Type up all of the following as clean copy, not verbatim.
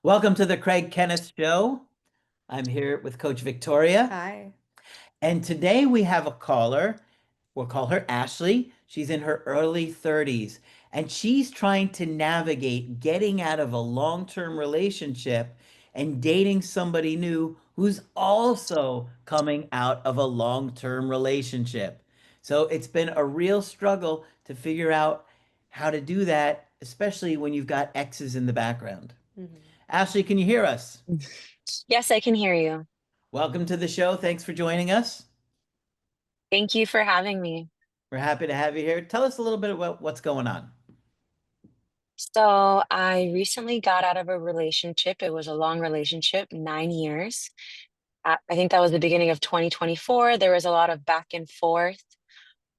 Welcome to the Craig Kenneth Show. I'm here with Coach Victoria. Hi. And today we have a caller. We'll call her Ashley. She's in her early 30s and she's trying to navigate getting out of a long-term relationship and dating somebody new who's also coming out of a long-term relationship. So it's been a real struggle to figure out how to do that, especially when you've got exes in the background. Mhm. Ashley, can you hear us? Yes, I can hear you. Welcome to the show. Thanks for joining us. Thank you for having me. We're happy to have you here. Tell us a little bit about what's going on. So, I recently got out of a relationship. It was a long relationship, 9 years. I think that was the beginning of 2024. There was a lot of back and forth.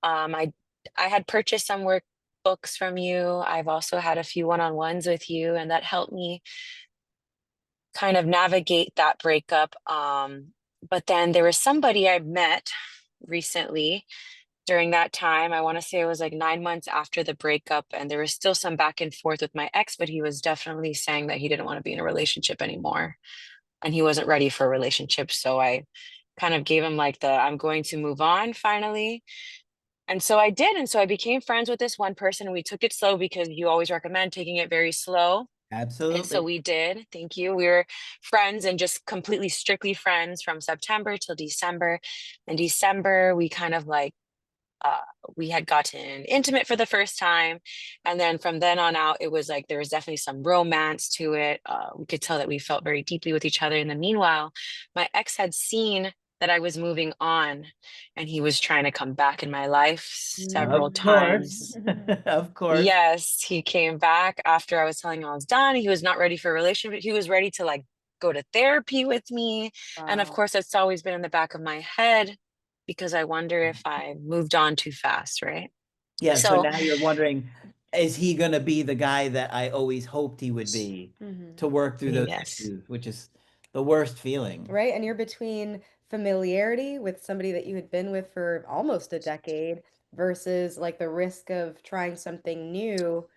Um, I I had purchased some workbooks from you. I've also had a few one-on-ones with you, and that helped me kind of navigate that breakup. But then there was somebody I met recently during that time. I want to say it was like 9 months after the breakup, and there was still some back and forth with my ex, but he was definitely saying that he didn't want to be in a relationship anymore and he wasn't ready for a relationship. So I kind of gave him like the I'm going to move on finally. And so I did. And so I became friends with this one person. We took it slow because you always recommend taking it very slow. And so Absolutely. we did. Thank you. We were friends and just completely strictly friends from September till December. In December, we kind of like uh, we had gotten intimate for the first time. And then from then on out, it was like there was definitely some romance to it. We could tell that we felt very deeply with each other. In the meanwhile, my ex had seen that I was moving on and he was trying to come back in my life several Of course. times. Of course. Yes, he came back after I was telling him I was done. He was not ready for a relationship. He was ready to like go to therapy with me. And of Wow. course, it's always been in the back of my head because I wonder if I moved on too fast, right? Yeah, so So, now you're wondering, is he going to be the guy that I always hoped he would be Mhm. to work through those yes, issues, which is the worst feeling. Right? And you're between familiarity with somebody that you had been with for almost a decade versus like the risk of trying something new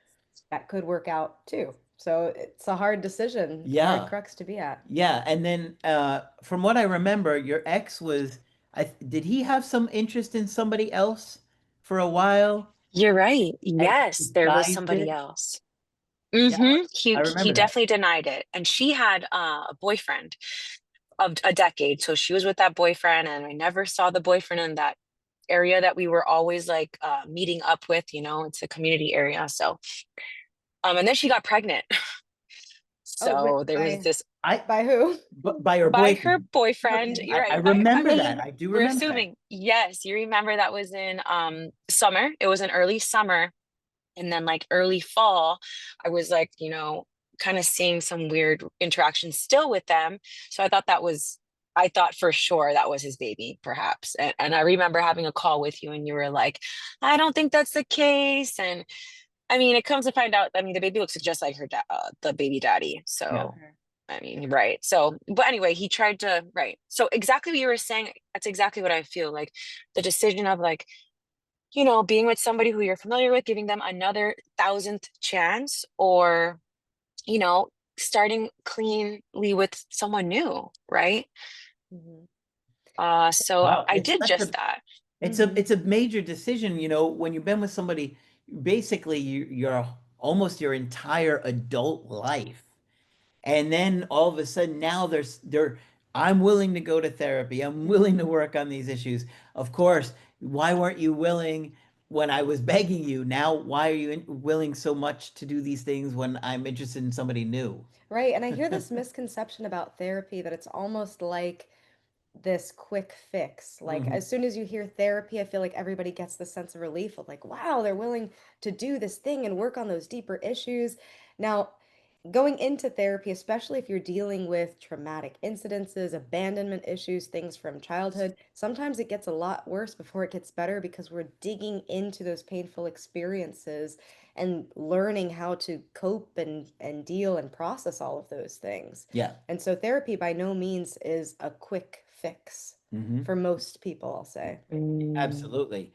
that could work out too. So it's a hard decision, a hard Yeah. crux to be at. Yeah, and then from what I remember, your ex was did he have some interest in somebody else for a while you're right. and Yes, there was disguised somebody it? else. Yeah, He I he remember that. definitely denied it, and she had a boyfriend of a decade. So she was with that boyfriend, and I never saw the boyfriend in that area that we were always like meeting up with. It's a community area. So, and then she got pregnant. Oh, So there was this I by who? by her by her boyfriend. boyfriend. Okay, You're I right. I remember that. mean, I do we're remember that. assuming. Yes, you remember that was in summer. It was in early summer. And then like early fall, I was like, kind of seeing some weird interactions still with them. So I thought for sure that was his baby, perhaps. And I remember having a call with you and you were like, I don't think that's the case. And I mean, it comes to find out, I mean, the baby looks just like the baby daddy. Yeah. So I mean, right. So, but anyway, he tried to, right. So, exactly what you were saying, that's exactly what I feel like the decision of like, being with somebody who you're familiar with, giving them another thousandth chance, or, you know, starting cleanly with someone new, right? Mhm. So Wow, I did just that. Mhm. it's a major decision, when you've been with somebody, basically you're almost your entire adult life. And then all of a sudden now I'm willing to go to therapy. I'm willing to work on these issues. Of course, why weren't you willing when I was begging you? Now, why are you willing so much to do these things when I'm interested in somebody new? Right. And I hear this misconception about therapy that it's almost like this quick fix. Like Mhm. as soon as you hear therapy, I feel like everybody gets the sense of relief of like, wow, they're willing to do this thing and work on those deeper issues. Now, going into therapy, especially if you're dealing with traumatic incidences, abandonment issues, things from childhood, sometimes it gets a lot worse before it gets better because we're digging into those painful experiences and learning how to cope and deal and process all of those things. Yeah. And so therapy by no means is a quick fix Hmm. for most people, I'll say. Mm. Absolutely.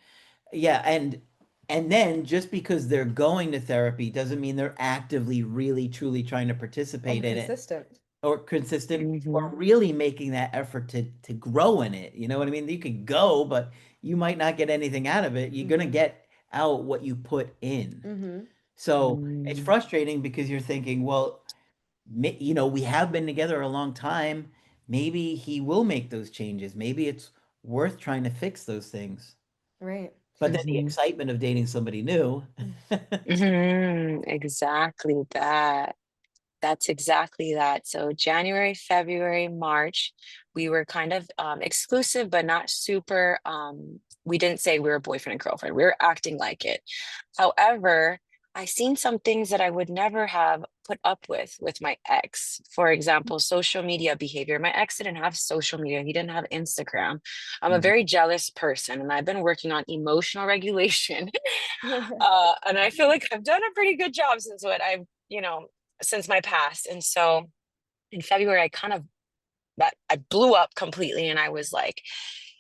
Yeah, and And then just because they're going to therapy doesn't mean they're actively, really, truly trying to participate And in it consistent. or consistent or Hmm. really making that effort to grow in it. You know what I mean? You could go, but you might not get anything out of it. You're gonna Mm-hmm. get out what you put in. Mm-hmm. So it's Mm. frustrating because you're thinking, well, you know, we have been together a long time. Maybe he will make those changes. Maybe it's worth trying to fix those things. Right. But then the Hmm. excitement of dating somebody new. Hmm. Exactly that. That's exactly that. So January, February, March, we were kind of exclusive, but not super. We didn't say we were boyfriend and girlfriend. We were acting like it. However, I seen some things that I would never have put up with my ex. For example, social media behavior. My ex didn't have social media. He didn't have Instagram. I'm a Mhm. very jealous person, and I've been working on emotional regulation. And I feel like I've done a pretty good job since what I've, since my past. And so in February, I kind of that I blew up completely, and I was like,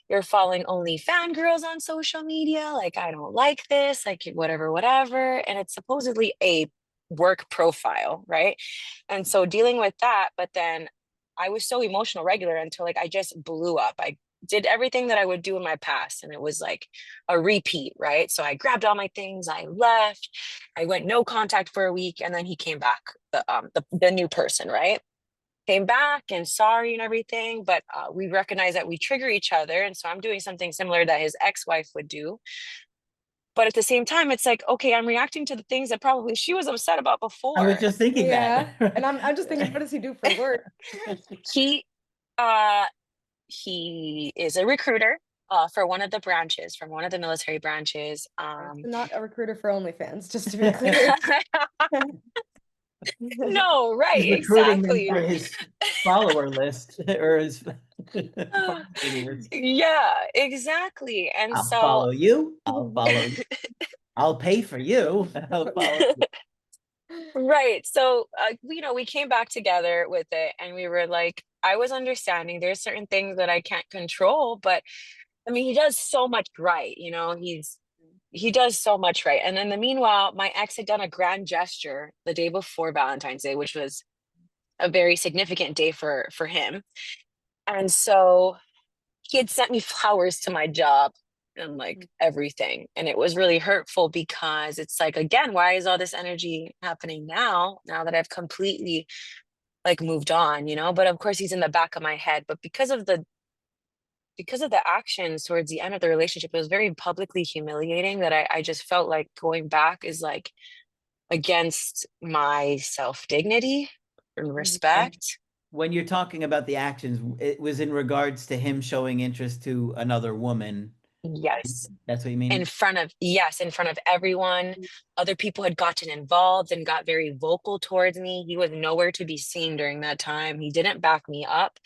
you're following only fangirls on social media. Like, I don't like this, like, whatever, whatever. And it's supposedly a work profile, right? And so dealing with that, but then I was so emotional regular until like I just blew up. I did everything that I would do in my past, and it was like a repeat, right? So I grabbed all my things, I left, I went no contact for a week, and then he came back, the new person, right? Came back and sorry and everything, but we recognize that we trigger each other, and so I'm doing something similar that his ex-wife would do. But at the same time, it's like, okay, I'm reacting to the things that probably she was upset about I was before. just thinking Yeah. And that. I'm just thinking, what does he do for work? he uh he is a recruiter for one of the branches, from one of the military branches. Okay, so not a recruiter for OnlyFans, just to be clear. No, right, He's recruiting them exactly. for his follower list or his following list. Yeah, exactly. And I'll so follow you. I'll follow you. I'll pay for you. I'll follow you. right. So, we came back together with it, and we were like, I was understanding there's certain things that I can't control, but I mean, he does so much right, he does so much right. And in the meanwhile, my ex had done a grand gesture the day before Valentine's Day, which was a very significant day for him. And so he had sent me flowers to my job and like everything. And it was really hurtful because it's like, again, why is all this energy happening now that I've completely like moved on, But of course he's in the back of my head. But because of the actions towards the end of the relationship, it was very publicly humiliating that I just felt like going back is like against my self dignity and Mhm. And respect. when you're talking about the actions, it was in regards to him showing interest to another woman, right? Yes. That's what you In mean? front of, yes, in front of everyone. Other people had gotten involved and got very vocal towards me. He was nowhere to be seen during that time. He didn't back me up.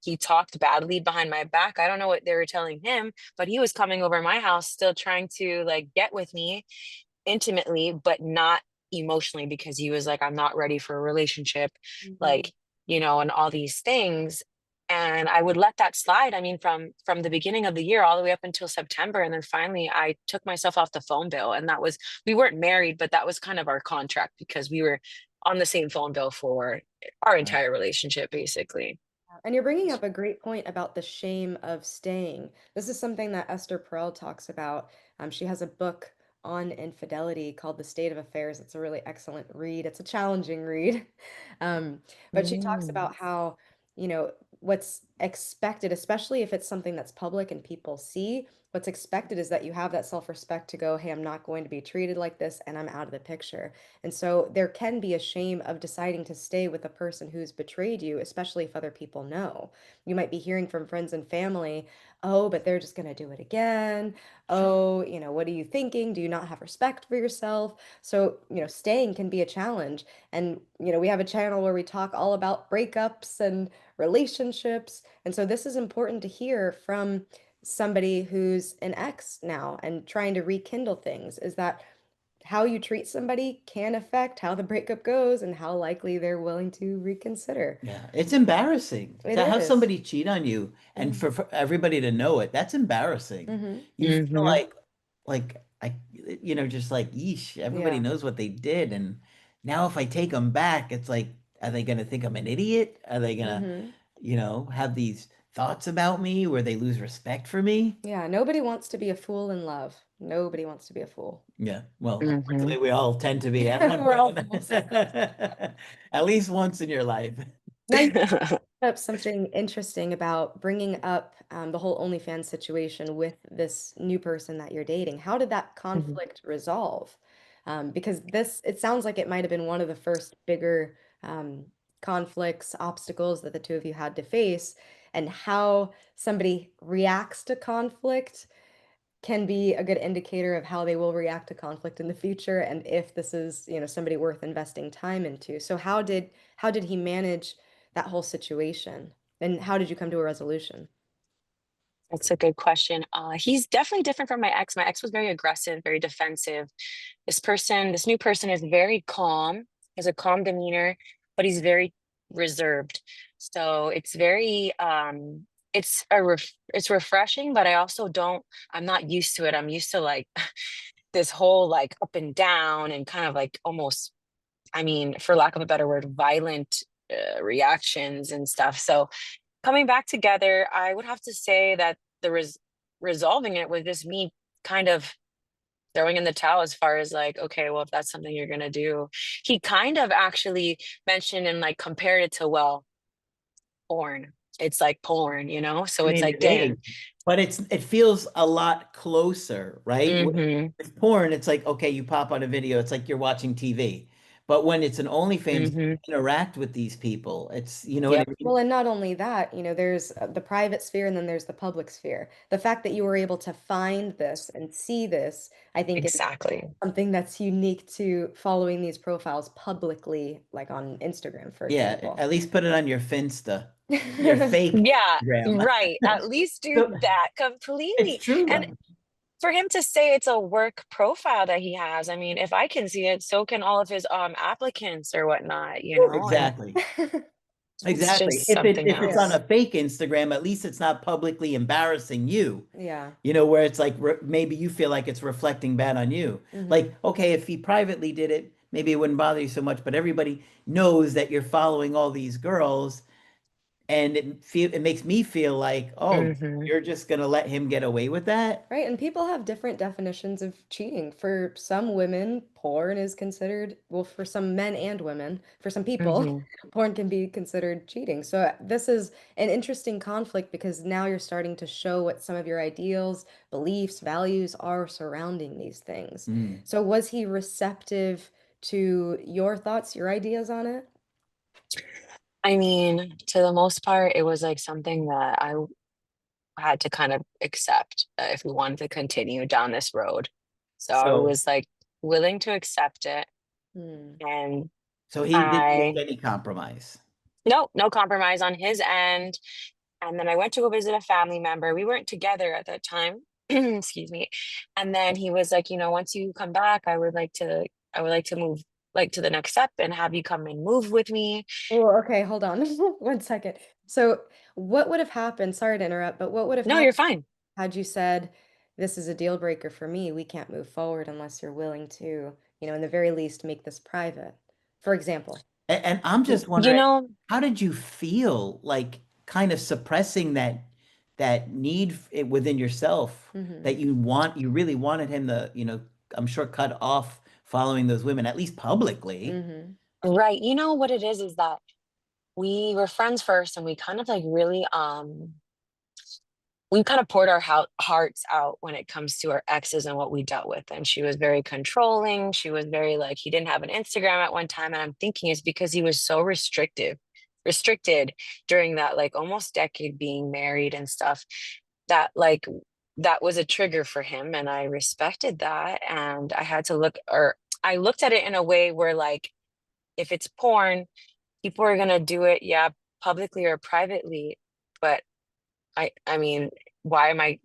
He talked badly behind my back. I don't know what they were telling him, but he was coming over my house still trying to like get with me intimately, but not emotionally, because he was like, I'm not ready for a relationship, Mhm. like, and all these things. And I would let that slide. I mean, from the beginning of the year all the way up until September. And then finally I took myself off the phone bill. And that was, we weren't married, but that was kind of our contract because we were on the same phone bill for our Right. entire relationship, basically. And you're bringing up a great point about the shame of staying. This is something that Esther Perel talks about. She has a book on infidelity called The State of Affairs. It's a really excellent read. It's a challenging read. Um, but she talks Mm. about how, what's expected, especially if it's something that's public and people see, what's expected is that you have that self-respect to go, hey, I'm not going to be treated like this, and I'm out of the picture. And so there can be a shame of deciding to stay with a person who's betrayed you, especially if other people know. You might be hearing from friends and family, oh, but they're just going to do it again. Oh, what are you thinking? Do you not have respect for yourself? So, staying can be a challenge. And, we have a channel where we talk all about breakups and relationships. And so this is important to hear from somebody who's an ex now and trying to rekindle things, is that how you treat somebody can affect how the breakup goes and how likely they're willing to reconsider. Yeah, it's embarrassing It to have is. somebody cheat on you and Mm-hmm. for everybody to know it. That's embarrassing. Mm-hmm. You feel Hmm. like I, just like, yeesh, everybody Yeah. knows what they did. And now if I take them back, it's like, are they going to think I'm an idiot? Are they going to, Hmm. have these thoughts about me where they lose respect for me? Yeah. Nobody wants to be a fool in love. Nobody wants to be a fool. Yeah. Well, Hmm. unfortunately, we all tend to be at one We're all point, fools. at least once in your life. Now you brought up something interesting about bringing up the whole OnlyFans situation with this new person that you're dating. How did that Mhm. conflict resolve? Because it sounds like it might have been one of the first bigger um, conflicts, obstacles that the two of you had to face, and how somebody reacts to conflict can be a good indicator of how they will react to conflict in the future and if this is, somebody worth investing time into. So how did he manage that whole situation? And how did you come to a resolution? That's a good question. He's definitely different from my ex. My ex was very aggressive, very defensive. This new person is very calm, has a calm demeanor, but he's very reserved. So it's refreshing, but I also I'm not used to it. I'm used to like this whole like up and down and kind of like almost, I mean, for lack of a better word, violent reactions and stuff. So coming back together, I would have to say that resolving it was just me kind of throwing in the towel as far as like, okay, well, if that's something you're gonna do. He kind of actually mentioned and like compared it to, well, porn. It's like porn, you know? So I it's mean, like, it is, dang. but it feels a lot closer, right? Mm-hmm. With porn, it's like, okay, you pop on a video, it's like you're watching TV. But when it's an OnlyFans, you Mm-hmm. interact with these people. It's, you know what I Yep. mean? Well, and not only that, there's the private sphere and then there's the public sphere. The fact that you were able to find this and see this, I think is Exactly. something that's unique to following these profiles publicly, like on Instagram, for Yeah, example. at least put it on your Finsta, your fake Yeah, Instagram. right. At least do So that it's completely. true And though. for him to say it's a work profile that he has, I mean, if I can see it, so can all of his applicants or whatnot, you know, and Exactly. it's Exactly. just If something it's on Yeah. else. a fake Instagram, at least it's not publicly embarrassing you. Yeah. Where it's like maybe you feel like it's reflecting bad on you. Hmm. Like, okay, if he privately did it, maybe it wouldn't bother you so much, but everybody knows that you're following all these girls, and it makes me feel like, oh, Hmm. you're just gonna let him get away with that? Right, and people have different definitions of cheating. For some women, porn is considered, well, for some men and women, for some people, Hmm. porn can be considered cheating. So this is an interesting conflict because now you're starting to show what some of your ideals, beliefs, values are surrounding these things. Mm. So was he receptive to your thoughts, your ideas on it? I mean, to the most part, it was like something that I had to kind of accept if we wanted to continue down this road. So I So was like willing to accept it. Hmm. And so he didn't make I, any compromise. no compromise on his end. And then I went to go visit a family member. We weren't together at that time. Excuse me. And then he was like, once you come back, I would like to move like to the next step and have you come and move with me. Oh, okay, hold on 1 second. So what would have happened? Sorry to interrupt, but what would have No, you're happened fine. had you said, this is a deal breaker for me, we can't move forward unless you're willing to, in the very least, make this private, for example. And I'm just You wondering, know, how did you feel like kind of suppressing that need within yourself Hmm. that you really wanted him to, I'm sure cut off following those women, at least publicly. Hmm. right. You know what it is that we were friends first and we kind of like really we kind of poured our hearts out when it comes to our exes and what we dealt with. And she was very controlling. She was very like, he didn't have an Instagram at one time. And I'm thinking it's because he was so restricted during that like almost decade being married and stuff that like that was a trigger for him. And I respected that. And I looked at it in a way where like, if it's porn, people are going to do it, yeah, publicly or privately. But I mean, why am I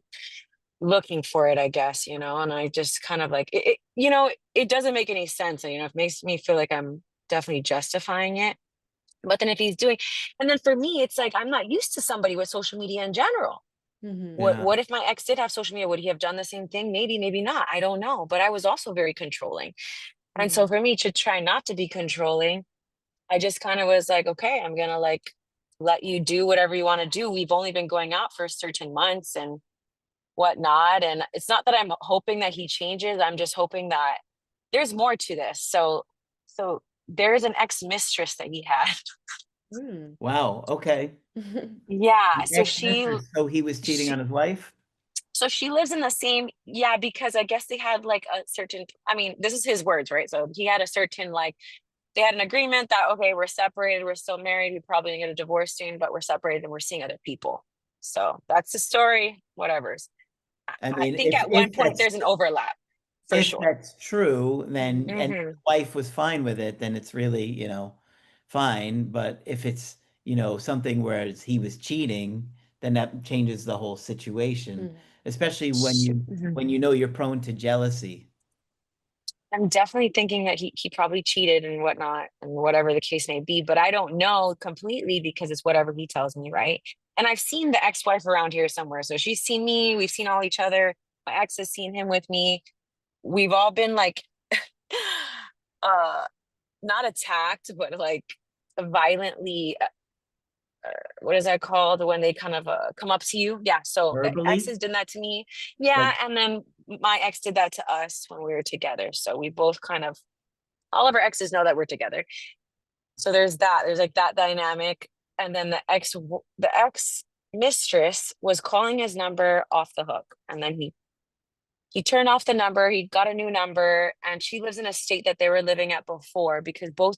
looking for it, I guess, and I just kind of like it doesn't make any sense. And, it makes me feel like I'm definitely justifying it. But then if he's doing, and then for me, it's like I'm not used to somebody with social media in general. Hmm. Yeah. What if my ex did have social media? Would he have done the same thing? Maybe, maybe not. I don't know. But I was also very controlling. And so Hmm. for me to try not to be controlling, I just kind of was like, okay, I'm gonna like let you do whatever you want to do. We've only been going out for certain months and whatnot. And it's not that I'm hoping that he changes. I'm just hoping that there's more to this. So there is an ex-mistress that he had. Mm. Wow. Okay. Yeah. The ex-mistress. So he was cheating She on his wife? so she lives in the same, yeah, because I guess they had like a certain, I mean, this is his words, right? So he had a certain like they had an agreement that okay, we're separated, we're still married, we probably gonna get a divorce soon, but we're separated and we're seeing other people. So that's the story. Whatever's. I I mean, think at one if point there's an overlap for if sure. that's true, then and Hmm. the wife was fine with it, then it's really, fine. But if it's, something where he was cheating, then that changes the whole situation, Hmm. especially when you know you're prone to jealousy. I'm definitely thinking that he probably cheated and whatnot, and whatever the case may be, but I don't know completely because it's whatever he tells me, right? And I've seen the ex-wife around here somewhere. So she's seen me, we've seen all each other. My ex has seen him with me. We've all been like uh not attacked, but like violently what is that called when they kind of come up to you? Yeah. So Verbally, exes did that to me. Yeah. like And then my ex did that to us when we were together. So we both kind of, all of our exes know that we're together. So there's that. There's like that dynamic. And then the ex mistress was calling his number off the hook. And then he turned off the number. He got a new number. And she lives in a state that they were living at before because both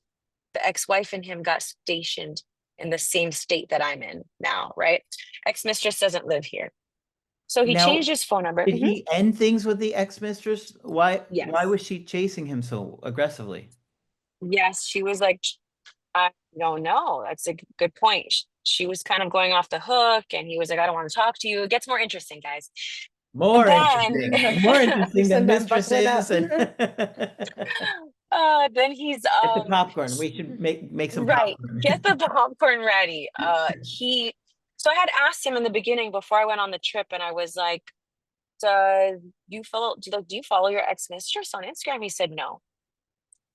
the ex-wife and him got stationed in the same state that I'm in now, right? Ex-mistress doesn't live here. So he now, changed his phone number. did he end things with the ex-mistress? Why Yes. was she chasing him so aggressively? Yes, she was like, I don't know. That's a good point. She was kind of going off the hook, and he was like, I don't want to talk to you. It gets more interesting, guys. And More then, interesting. More interesting than Listen, I'm buckling up. mistresses and then he's get the popcorn. We should make some right. popcorn. Get the popcorn ready. So I had asked him in the beginning before I went on the trip, and I was like, do you follow your ex-mistress on Instagram? He said no.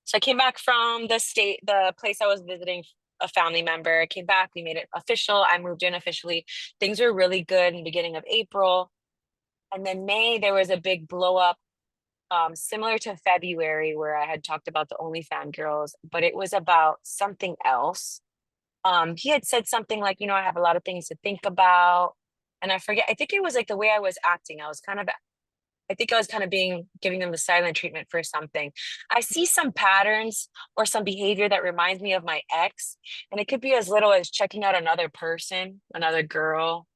So I came back from the place I was visiting a family member. I came back, we made it official. I moved in officially. Things were really good in the beginning of April. And then May, there was a big blow up, similar to February, where I had talked about the OnlyFans girls, but it was about something else. He had said something like, I have a lot of things to think about. And I forget, I think it was like the way I was acting. I think I was kind of giving them the silent treatment for something. I see some patterns or some behavior that reminds me of my ex, and it could be as little as checking out another person, another girl,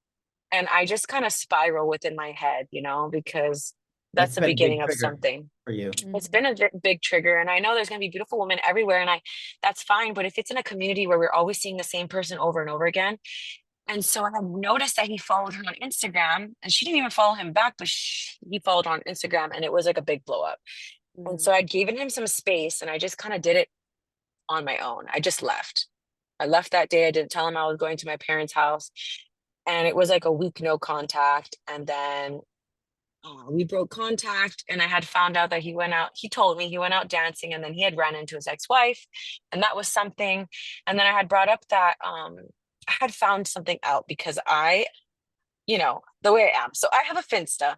and I just kind of spiral within my head, because that's That's the been a big beginning of trigger something. for you. It's Mhm. been a big trigger, and I know there's going to be beautiful women everywhere, and that's fine. But if it's in a community where we're always seeing the same person over and over again, and so I had noticed that he followed her on Instagram, and she didn't even follow him back, but he followed her on Instagram, and it was like a big blow up. And Mhm. so I'd given him some space, and I just kind of did it on my own. I just left. I left that day. I didn't tell him I was going to my parents' house, and it was like a week no contact. And then we broke contact, and I had found out that he went out. He told me he went out dancing, and then he had ran into his ex-wife, and that was something. And then I had brought up that I had found something out because the way I am. So I have a Finsta.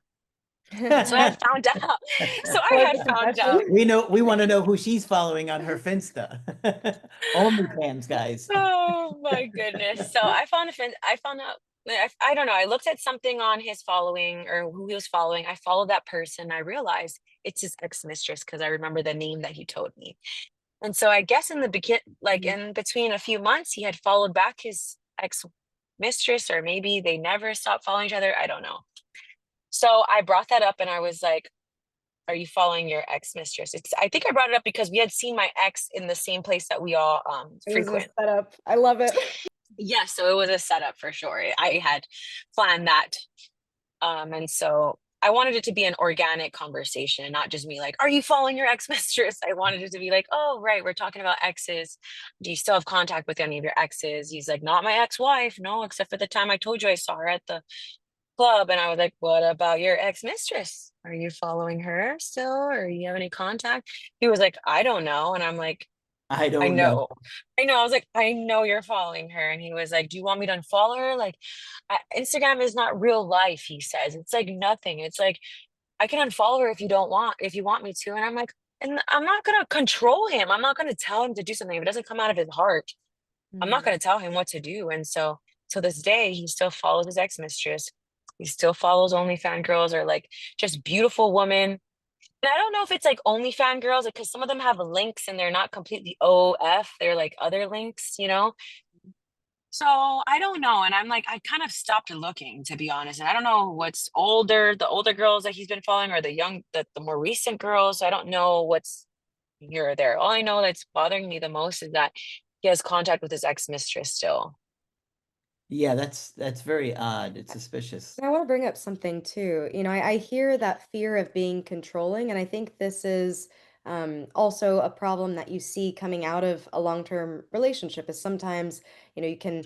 So I had found out. So I Quite had the found out. confession. We want to know who she's following on her Finsta. OnlyFans, guys. Oh my goodness. So I found out. I don't know. I looked at something on his following or who he was following. I followed that person. I realized it's his ex-mistress because I remember the name that he told me. And so I guess in the like Mhm. in between a few months, he had followed back his ex-mistress, or maybe they never stopped following each other. I don't know. So I brought that up and I was like, are you following your ex-mistress? I think I brought it up because we had seen my ex in the same place that we all It was a frequent. setup. I love it. Yes, so it was a setup for sure. I had planned that. And so I wanted it to be an organic conversation, not just me like, are you following your ex-mistress? I wanted it to be like, oh, right, we're talking about exes. Do you still have contact with any of your exes? He's like, not my ex-wife. No, except for the time I told you I saw her at the club. And I was like, what about your ex-mistress? Are you following her still? Or you have any contact? He was like, I don't know. And I'm like, I I don't know. know. I know. I was like, I know you're following her. And he was like, do you want me to unfollow her? Like, Instagram is not real life, he says. It's like nothing. It's like, I can unfollow her if you want me to. And I'm like, and I'm not going to control him. I'm not going to tell him to do something. If it doesn't come out of his heart, I'm not Mhm. going to tell him what to do. And so to this day, he still follows his ex-mistress. He still follows OnlyFans girls or like just beautiful women. And I don't know if it's like OnlyFans girls because some of them have links and they're not completely OF. They're like other links, you know? So I don't know. And I'm like, I kind of stopped looking, to be honest. And I don't know what's older, the older girls that he's been following or the more recent girls. I don't know what's here or there. All I know that's bothering me the most is that he has contact with his ex-mistress still. Yeah, that's very odd. It's suspicious. I want to bring up something too. I hear that fear of being controlling, and I think this is also a problem that you see coming out of a long-term relationship is sometimes, you can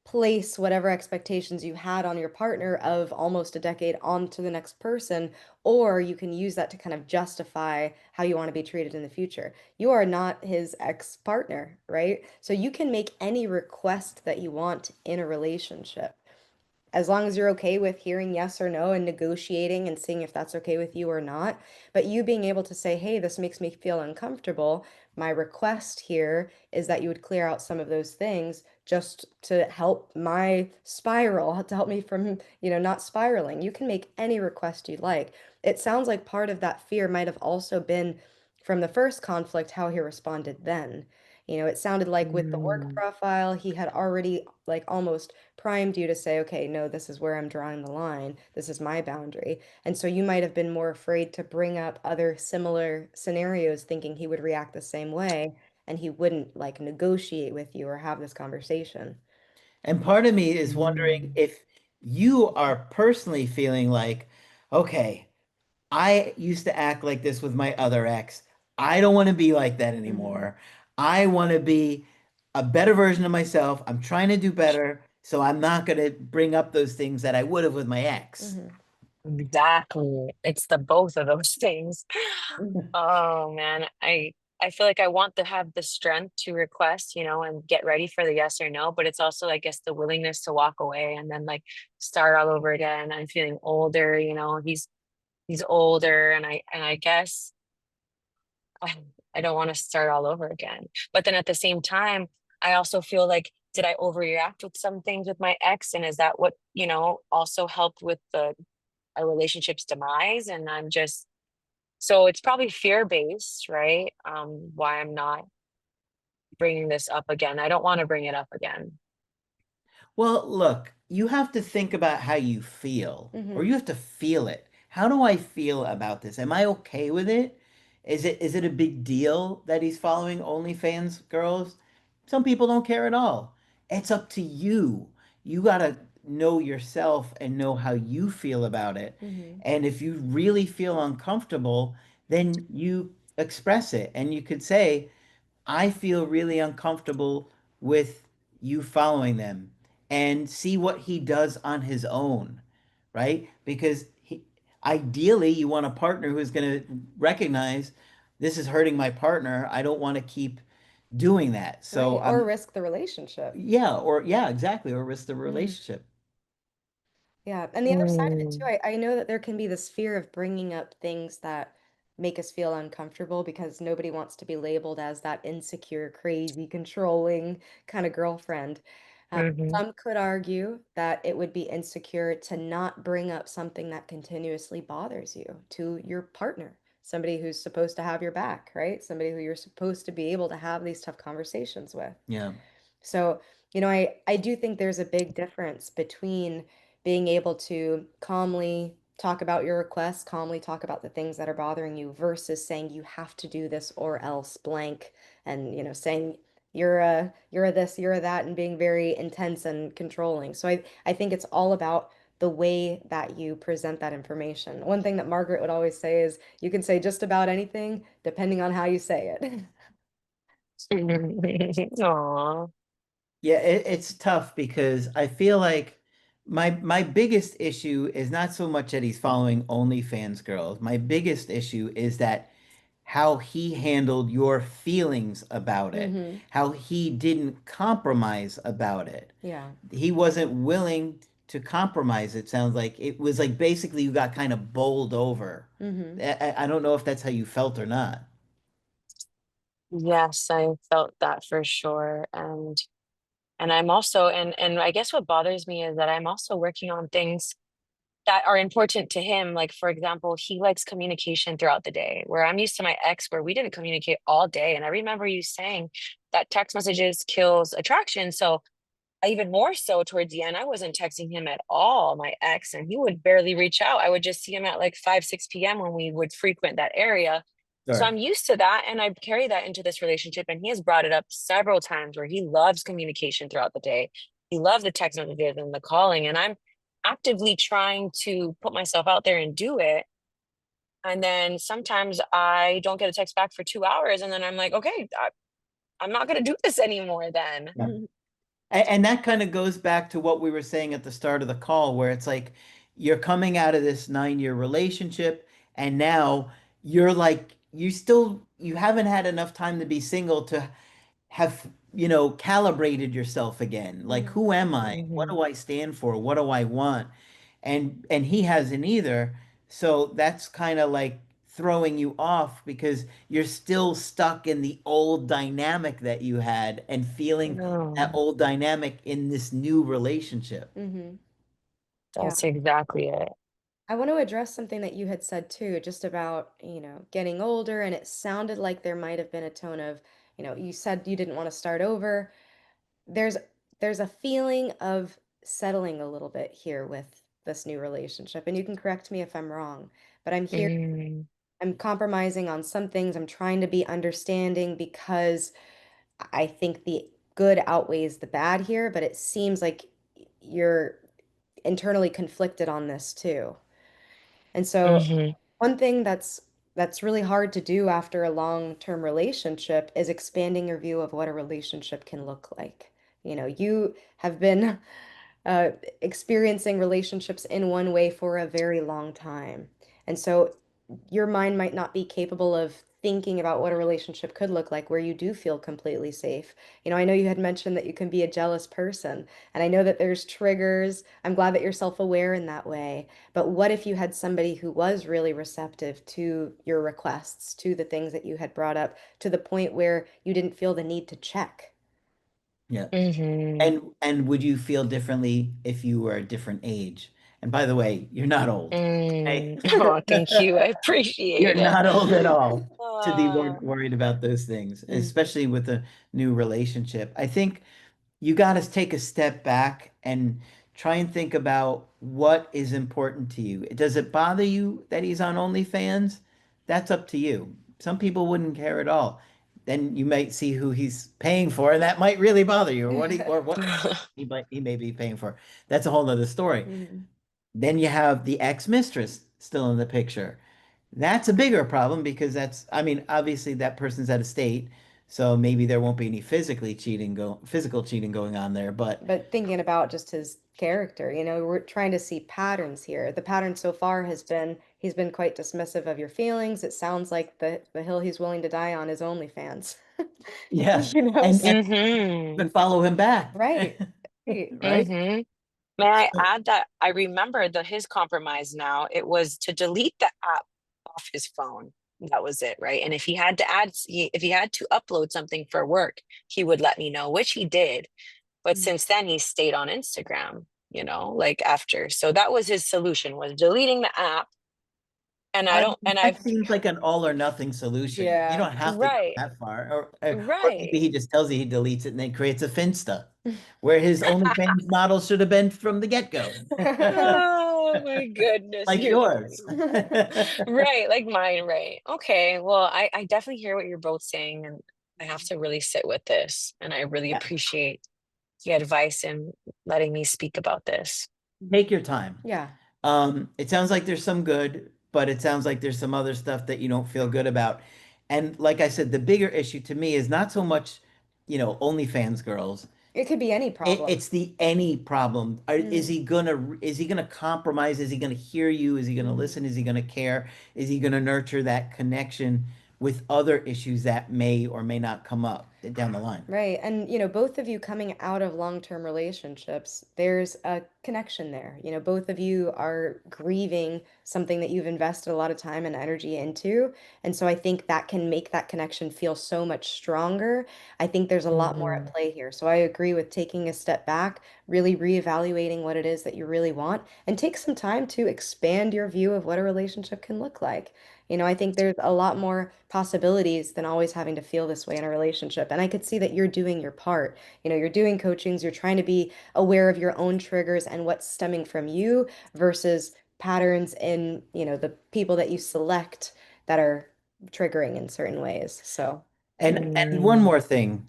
place whatever expectations you had on your partner of almost a decade onto the next person, or you can use that to kind of justify how you want to be treated in the future. You are not his ex-partner, right? So you can make any request that you want in a relationship as long as you're okay with hearing yes or no and negotiating and seeing if that's okay with you or not. But you being able to say, hey, this makes me feel uncomfortable. My request here is that you would clear out some of those things just to help my spiral, to help me from, not spiraling. You can make any request you like. It sounds like part of that fear might have also been from the first conflict, how he responded then. It sounded like with the work Mm. profile, he had already like almost primed you to say, okay, no, this is where I'm drawing the line. This is my boundary. And so you might have been more afraid to bring up other similar scenarios, thinking he would react the same way and he wouldn't like negotiate with you or have this conversation. And part of me is wondering Mm. if you are personally feeling like, okay, I used to act like this with my other ex. I don't want to be like that Hmm. anymore. I want to be a better version of myself. I'm trying to do better, so I'm not going to bring up those things that I would have with my ex. Hmm. Exactly. It's the both of those things. Oh man, I feel like I want to have the strength to request, and get ready for the yes or no, but it's also I guess the willingness to walk away and then like start all over again. I'm feeling older, he's older and I guess I, I don't want to start all over again. But then at the same time, I also feel like did I overreact with some things with my ex and is that what, also helped with the a relationship's demise and I'm just so it's probably fear based, right? Why I'm not bringing this up again. I don't want to bring it up again. Well, look, you have to think about how you feel, or Hmm. you have to feel it. How do I feel about this? Am I okay with it? Is it a big deal that he's following OnlyFans girls? Some people don't care at all. It's up to you. You gotta know yourself and know how you feel about it. Hmm. And if you really feel uncomfortable, then you express it. And you could say, I feel really uncomfortable with you following them and see what he does on his own, right? Because ideally, you want a partner who's going to recognize this is hurting my partner. I don't want to keep doing that. So Right. Or I'm, risk the relationship. yeah, or yeah, exactly, or risk the Hmm. relationship. Yeah, and the other side of it too, Mm, I know that there can be this fear of bringing up things that make us feel uncomfortable because nobody wants to be labeled as that insecure, crazy, controlling kind of girlfriend. mhm, Some could argue that it would be insecure to not bring up something that continuously bothers you to your partner, somebody who's supposed to have your back, right? Somebody who you're supposed to be able to have these tough conversations with. Yeah. So, I do think there's a big difference between being able to calmly talk about your requests, calmly talk about the things that are bothering you versus saying you have to do this or else blank and, saying you're a this, you're a that and being very intense and controlling. So I think it's all about the way that you present that information. One thing that Margaret would always say is you can say just about anything depending on how you say it. mhm. Aw. Yeah, it's tough because I feel like My biggest issue is not so much that he's following OnlyFans girls. My biggest issue is that how he handled your feelings about it, Mm-hmm. how he didn't compromise about it. Yeah. He wasn't willing to compromise. It sounds like it was like basically you got kind of bowled over. Mm-hmm. I don't know if that's how you felt or not. Yes, I felt that for sure. And I'm also and I guess what bothers me is that I'm also working on things that are important to him. Like for example, he likes communication throughout the day, where I'm used to my ex where we didn't communicate all day. And I remember you saying that text messages kills attraction. So even more so towards the end, I wasn't texting him at all, my ex, and he would barely reach out. I would just see him at like 5, 6 p.m. when we would frequent that area. So Sure. I'm used to that. And I carry that into this relationship. And he has brought it up several times where he loves communication throughout the day. He loves the text messages and the calling. And I'm actively trying to put myself out there and do it. And then sometimes I don't get a text back for 2 hours. And then I'm like, okay, I'm not going to do this anymore then. Yeah. And that kind of goes back to what we were saying at the start of the call, where it's like you're coming out of this 9 year relationship, and now you're like, you haven't had enough time to be single to have, calibrated yourself again. Like, Mm-hmm. who am I? What Hmm. do I stand for? What do I want? And he hasn't either. So that's kind of like throwing you off because you're still stuck in the old dynamic that you had and feeling that No, old dynamic in this new relationship. Mm-hmm. Yeah. that's exactly it. I want to address something that you had said too, just about, getting older, and it sounded like there might have been a tone of, you said you didn't want to start over. There's there's a feeling of settling a little bit here with this new relationship, and you can correct me if I'm wrong, but Mm, I'm compromising on some things. I'm trying to be understanding because I think the good outweighs the bad here, but it seems like you're internally conflicted on this too. And so hmm. one thing that's really hard to do after a long-term relationship is expanding your view of what a relationship can look like. You have been uh, experiencing relationships in one way for a very long time. And so your mind might not be capable of thinking about what a relationship could look like where you do feel completely safe. I know you had mentioned that you can be a jealous person, and I know that there's triggers. I'm glad that you're self-aware in that way. But what if you had somebody who was really receptive to your requests, to the things that you had brought up, to the point where you didn't feel the need to check? Yeah. Hmm. And would you feel differently if you were a different age? And by the way, you're not old. Okay? Mm. Oh, thank you. I You're appreciate it. not old at all to be Uh, worried about those things, Mm. especially with a new relationship. I think you got to take a step back and try and think about what is important to you. Does it bother you that he's on OnlyFans? That's up to you. Some people wouldn't care at all. Then you might see who he's paying for, and that might really bother you, or what he may be paying for. That's a whole other story. Mhm. Then you have the ex-mistress still in the picture. That's a bigger problem because I mean, obviously that person's at a state, so maybe there won't be any physical cheating going on there, but But thinking about just his character, we're trying to see patterns here. The pattern so far has been he's been quite dismissive of your feelings. It sounds like the hill he's willing to die on is OnlyFans. yeah, You know, and hmm. even follow him back, right. Right. right? Hmm. May I add that I remember his compromise now? It was to delete the app off his phone. That was it, right? And if he had to if he had to upload something for work, he would let me know, which he did. But Mm. since then, he stayed on Instagram, like after. So that was his solution, was deleting the app. And I I don't, mean, and that I've, seems like an all or nothing solution. You Yeah. don't have to go right, that far, or maybe right. he just tells you he deletes it and then creates a Finsta, where his OnlyFans model should have been from the get-go, Oh my goodness, like you're yours. funny. Right, like mine, right. Okay, well, I definitely hear what you're both saying, and I have to really sit with this. And I really appreciate the advice and letting me speak about this. Take your time. Yeah. It sounds like there's some good, but it sounds like there's some other stuff that you don't feel good about. And like I said, the bigger issue to me is not so much, OnlyFans girls. It could be any problem. It's the any problem. Mm, Is he gonna compromise? Is he gonna hear you? Is he gonna mhm. listen? Is he gonna care? Is he gonna nurture that connection with other issues that may or may not come up down the line? Right. And, both of you coming out of long-term relationships, there's a connection there. Both of you are grieving something that you've invested a lot of time and energy into. And so I think that can make that connection feel so much stronger. I think there's a lot more at Mhm. play here. So I agree with taking a step back, really reevaluating what it is that you really want, and take some time to expand your view of what a relationship can look like. I think there's a lot more possibilities than always having to feel this way in a relationship. And I could see that you're doing your part. You're doing coachings, you're trying to be aware of your own triggers and what's stemming from you versus patterns in, the people that you select that are triggering in certain ways. So, And one Mm. more thing.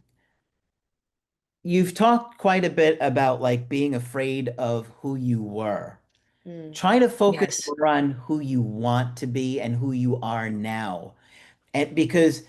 You've talked quite a bit about like being afraid of who you were. mm, Try to focus Yes. more on who you want to be and who you are now. And because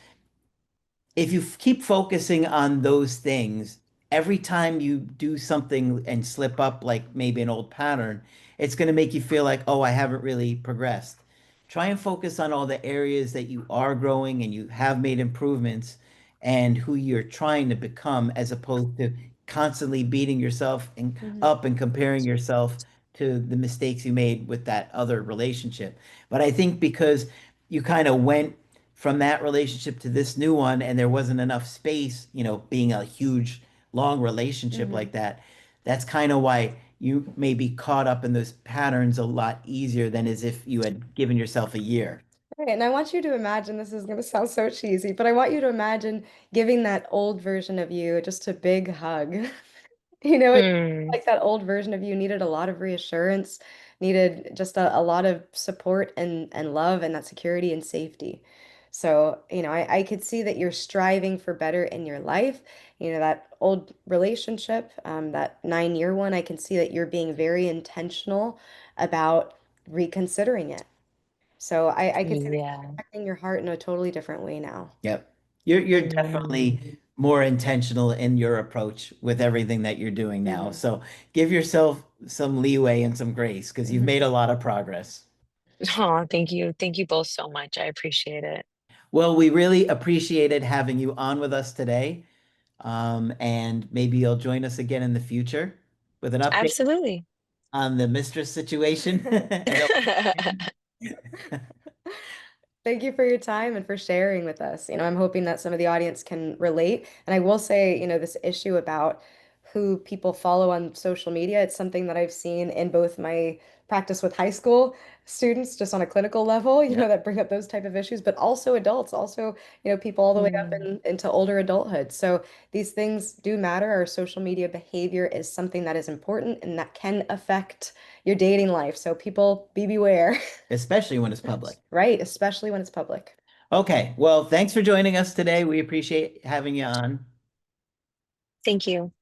if you keep focusing on those things, every time you do something and slip up, like maybe an old pattern, it's going to make you feel like, oh, I haven't really progressed. Try and focus on all the areas that you are growing and you have made improvements and who you're trying to become, as opposed to constantly beating yourself mhm, up and comparing yourself to the mistakes you made with that other relationship. But I think because you kind of went from that relationship to this new one and there wasn't enough space, being a huge long relationship mhm. like that, that's kind of why you may be caught up in those patterns a lot easier than as if you had given yourself a year. Right, and I want you to imagine, this is going to sound so cheesy, but I want you to imagine giving that old version of you just a big hug. It's Mm. like that old version of you needed a lot of reassurance, needed just a lot of support and love and that security and safety. So, I could see that you're striving for better in your life. That old relationship, that 9-year one, I can see that you're being very intentional about reconsidering it. So I could see that you're Yeah. protecting your heart in a totally different way now. Yep. You're Mm. definitely more intentional in your approach with everything that you're doing now. Hmm. So give yourself some leeway and some grace because you've Hmm. made a lot of progress. Oh, thank you. Thank you both so much. I appreciate it. Well, we really appreciated having you on with us today. And maybe you'll join us again in the future with an update Absolutely. on the mistress situation. I know. Thank you for your time and for sharing with us. I'm hoping that some of the audience can relate. And I will say, this issue about who people follow on social media, it's something that I've seen in both my practice with high school students, just on a clinical level, Yeah, that bring up those type of issues, but also adults, also, people all the way up Mm. into older adulthood. So these things do matter. Our social media behavior is something that is important and that can affect your dating life. So people be beware. especially when it's public. Right, especially when it's public. Okay, well, thanks for joining us today. We appreciate having you on. Thank you.